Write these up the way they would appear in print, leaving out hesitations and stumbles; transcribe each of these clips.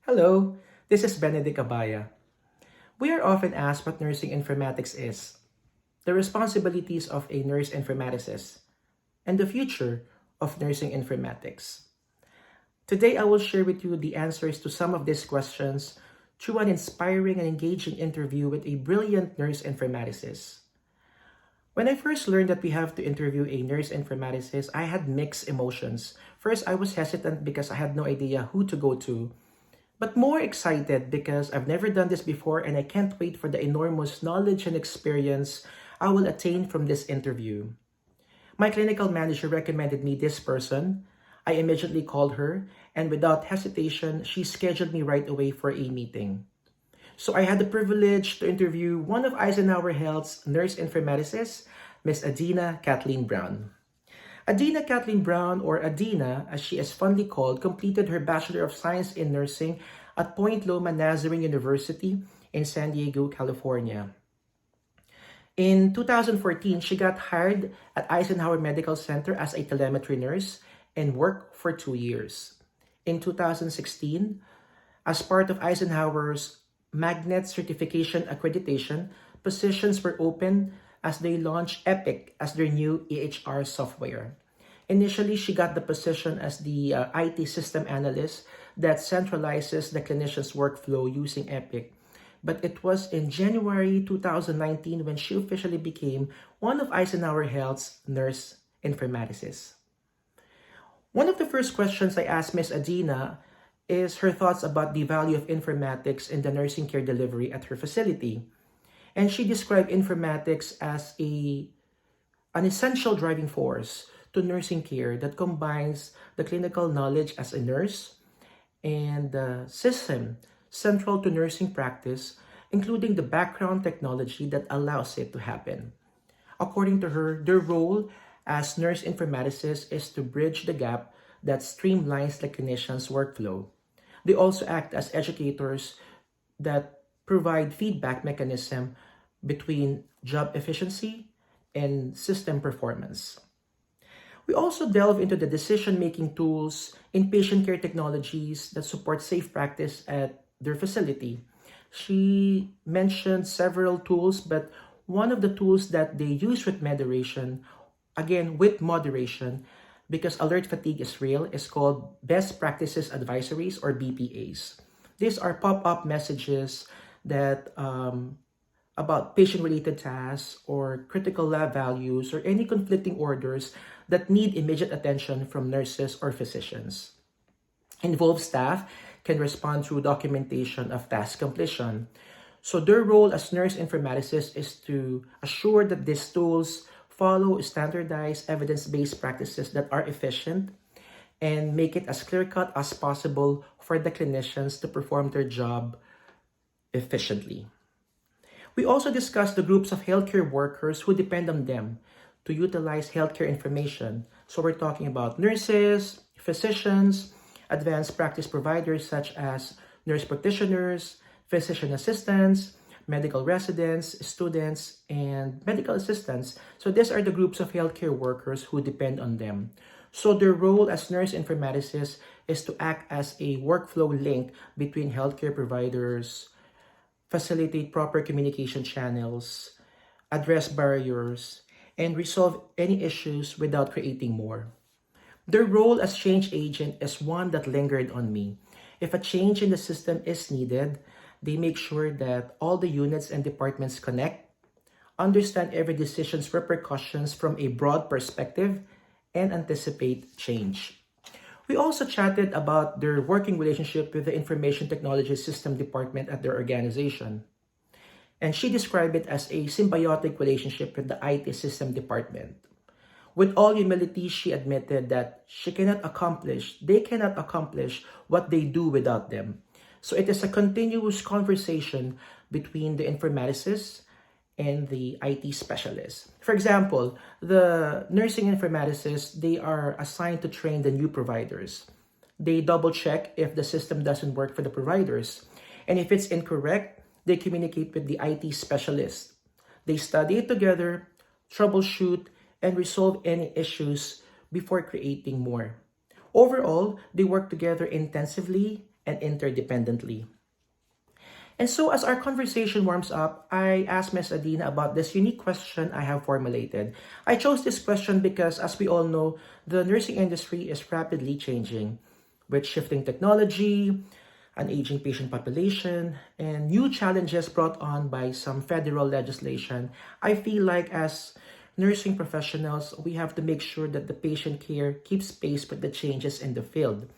Hello, this is Benedict Abaya. We are often asked what nursing informatics is, the responsibilities of a nurse informaticist, and the future of nursing informatics. Today, I will share with you the answers to some of these questions through an inspiring and engaging interview with a brilliant nurse informaticist. When I first learned that we have to interview a nurse informaticist, I had mixed emotions. First, I was hesitant because I had no idea who to go to, but more excited because I've never done this before and I can't wait for the enormous knowledge and experience I will attain from this interview. My clinical manager recommended me this person. I immediately called her, and without hesitation, she scheduled me right away for a meeting. So I had the privilege to interview one of Eisenhower Health's nurse informaticists, Miss Adina Kathleen Brown. Adina Kathleen Brown, or Adina as she is fondly called, completed her Bachelor of Science in Nursing at Point Loma Nazarene University in San Diego, California. In 2014, she got hired at Eisenhower Medical Center as a telemetry nurse and worked for 2 years. In 2016, as part of Eisenhower's Magnet Certification Accreditation, positions were open as they launched Epic as their new EHR software. Initially, she got the position as the IT system analyst that centralizes the clinician's workflow using Epic. But it was in January 2019 when she officially became one of Eisenhower Health's nurse informaticists. One of the first questions I asked Ms. Adina is her thoughts about the value of informatics in the nursing care delivery at her facility. And she described informatics as an essential driving force to nursing care that combines the clinical knowledge as a nurse and the system central to nursing practice, including the background technology that allows it to happen. According to her, their role as nurse informaticists is to bridge the gap that streamlines the clinician's workflow. They also act as educators that provide feedback mechanism between job efficiency and system performance. We also delve into the decision-making tools in patient care technologies that support safe practice at their facility. She mentioned several tools, but one of the tools that they use with moderation, again with moderation, because alert fatigue is real, is called Best Practices Advisories or BPAs. These are pop-up messages that about patient-related tasks or critical lab values or any conflicting orders that need immediate attention from nurses or physicians. Involved staff can respond through documentation of task completion. So their role as nurse informaticists is to assure that these tools follow standardized evidence-based practices that are efficient and make it as clear-cut as possible for the clinicians to perform their job efficiently. We also discussed the groups of healthcare workers who depend on them to utilize healthcare information. So we're talking about nurses, physicians, advanced practice providers such as nurse practitioners, physician assistants, medical residents, students, and medical assistants. So these are the groups of healthcare workers who depend on them. So their role as nurse informaticists is to act as a workflow link between healthcare providers, facilitate proper communication channels, address barriers, and resolve any issues without creating more. Their role as change agent is one that lingered on me. If a change in the system is needed, they make sure that all the units and departments connect, understand every decision's repercussions from a broad perspective, and anticipate change. We also chatted about their working relationship with the Information Technology System Department at their organization. And she described it as a symbiotic relationship with the IT System Department. With all humility, she admitted that they cannot accomplish what they do without them. So it is a continuous conversation between the informaticists and the IT specialists. For example, the nursing informaticists, they are assigned to train the new providers. They double check if the system doesn't work for the providers. And if it's incorrect, they communicate with the IT specialist. They study it together, troubleshoot, and resolve any issues before creating more. Overall, they work together intensively and interdependently. And so, as our conversation warms up, I asked Ms. Adina about this unique question I have formulated. I chose this question because, as we all know, the nursing industry is rapidly changing with shifting technology, an aging patient population, and new challenges brought on by some federal legislation. I feel like, as nursing professionals, we have to make sure that the patient care keeps pace with the changes in the field.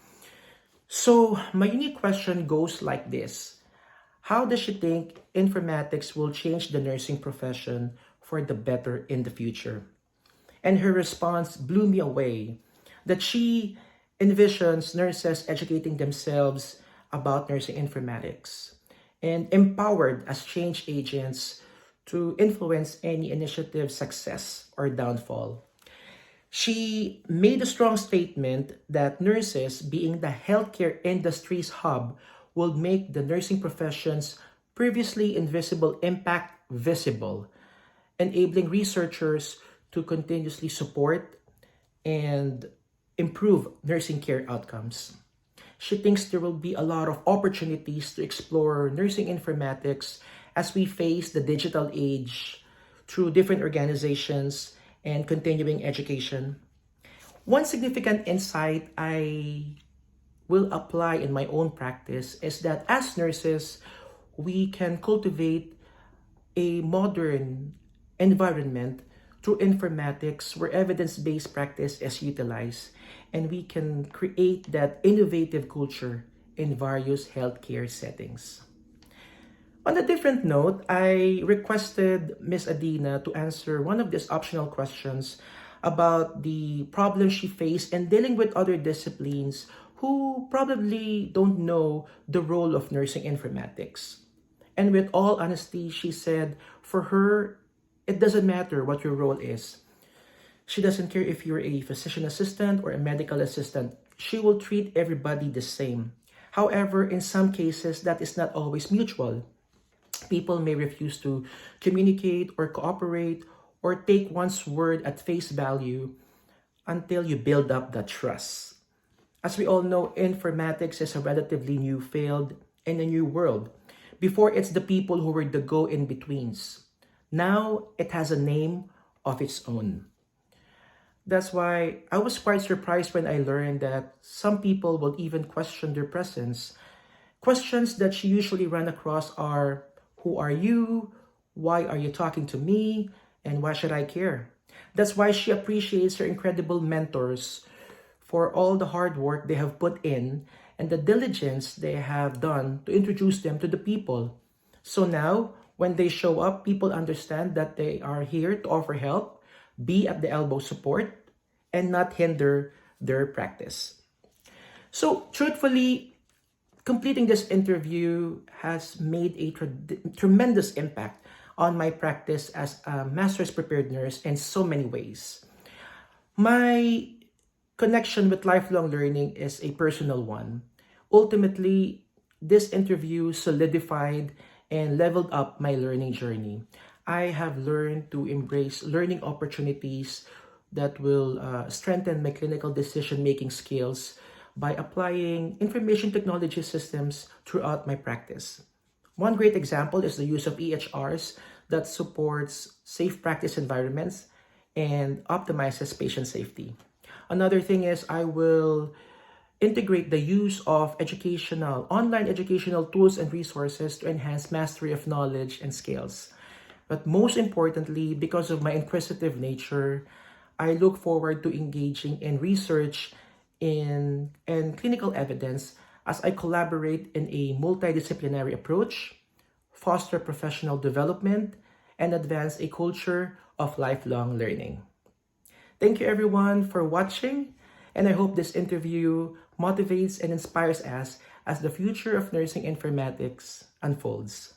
So, my unique question goes like this: how does she think informatics will change the nursing profession for the better in the future? And her response blew me away, that she envisions nurses educating themselves about nursing informatics and empowered as change agents to influence any initiative's success or downfall. She made a strong statement that nurses, being the healthcare industry's hub, will make the nursing profession's previously invisible impact visible, enabling researchers to continuously support and improve nursing care outcomes. She thinks there will be a lot of opportunities to explore nursing informatics as we face the digital age through different organizations and continuing education. One significant insight I will apply in my own practice is that as nurses, we can cultivate a modern environment through informatics where evidence-based practice is utilized, and we can create that innovative culture in various healthcare settings. On a different note, I requested Miss Adina to answer one of these optional questions about the problems she faced in dealing with other disciplines who probably don't know the role of nursing informatics. And with all honesty, she said for her, it doesn't matter what your role is. She doesn't care if you're a physician assistant or a medical assistant. She will treat everybody the same. However, in some cases, that is not always mutual. People may refuse to communicate or cooperate or take one's word at face value until you build up that trust. As we all know, informatics is a relatively new field in a new world. Before, it's the people who were the go-in-betweens. Now, it has a name of its own. That's why I was quite surprised when I learned that some people will even question their presence. Questions that she usually run across are, who are you? Why are you talking to me? And why should I care? That's why she appreciates her incredible mentors for all the hard work they have put in and the diligence they have done to introduce them to the people. So now, when they show up, people understand that they are here to offer help, be at the elbow support, and not hinder their practice. So, truthfully, completing this interview has made a tremendous impact on my practice as a master's prepared nurse in so many ways. My connection with lifelong learning is a personal one. Ultimately, this interview solidified and leveled up my learning journey. I have learned to embrace learning opportunities that will strengthen my clinical decision-making skills by applying information technology systems throughout my practice. One great example is the use of EHRs that supports safe practice environments and optimizes patient safety. Another thing is I will integrate the use of online educational tools and resources to enhance mastery of knowledge and skills. But most importantly, because of my inquisitive nature, I look forward to engaging in research and clinical evidence as I collaborate in a multidisciplinary approach, foster professional development, and advance a culture of lifelong learning. Thank you everyone for watching, and I hope this interview motivates and inspires us as the future of nursing informatics unfolds.